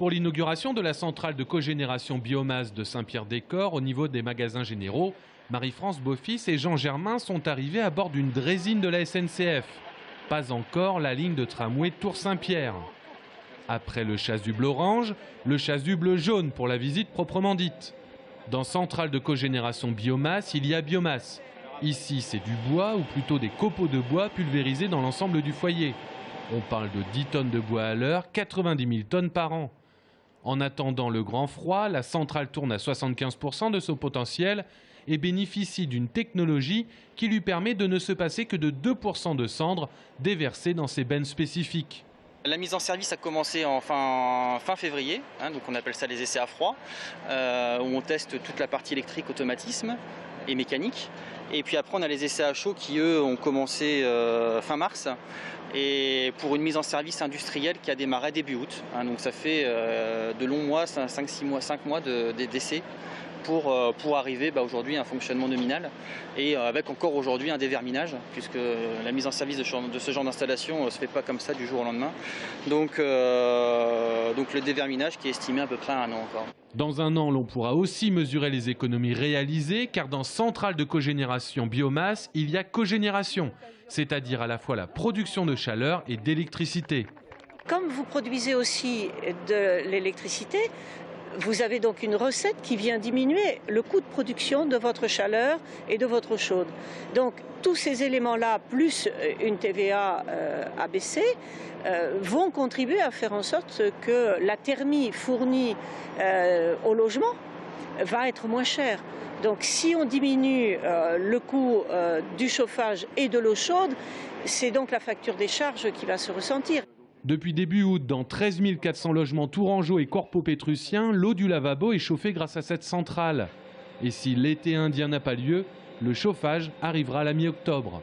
pour l'inauguration de la centrale de cogénération biomasse de Saint-Pierre-des-Corps au niveau des magasins généraux, Marie-France Beaufils et Jean Germain sont arrivés à bord d'une draisine de la SNCF. Pas encore la ligne de tramway Tours-Saint-Pierre. Après le chasuble orange, le chasuble jaune pour la visite proprement dite. Dans centrale de cogénération biomasse, il y a biomasse. Ici, c'est du bois, ou plutôt des copeaux de bois pulvérisés dans l'ensemble du foyer. On parle de 10 tonnes de bois à l'heure, 90 000 tonnes par an. En attendant le grand froid, la centrale tourne à 75% de son potentiel et bénéficie d'une technologie qui lui permet de ne se passer que de 2% de cendres déversées dans ses bennes spécifiques. La mise en service a commencé en fin février, donc on appelle ça les essais à froid, où on teste toute la partie électrique, automatisme et mécanique. Et puis après on a les essais à chaud qui eux ont commencé fin mars, et pour une mise en service industrielle qui a démarré début août. Donc ça fait de longs mois, 5 mois d'essais pour arriver aujourd'hui à un fonctionnement nominal, et avec encore aujourd'hui un déverminage, puisque la mise en service de ce genre d'installation ne se fait pas comme ça du jour au lendemain. Donc le déverminage qui est estimé à peu près à 1 an encore. Dans 1 an, l'on pourra aussi mesurer les économies réalisées, car dans centrale de cogénération biomasse, il y a cogénération, c'est-à-dire à la fois la production de chaleur et d'électricité. Comme vous produisez aussi de l'électricité, vous avez donc une recette qui vient diminuer le coût de production de votre chaleur et de votre eau chaude. Donc tous ces éléments-là, plus une TVA abaissée, vont contribuer à faire en sorte que la thermie fournie au logement va être moins chère. Donc si on diminue le coût du chauffage et de l'eau chaude, c'est donc la facture des charges qui va se ressentir. Depuis début août, dans 13 400 logements tourangeaux et corpo-pétrusiens, l'eau du lavabo est chauffée grâce à cette centrale. Et si l'été indien n'a pas lieu, le chauffage arrivera à la mi-octobre.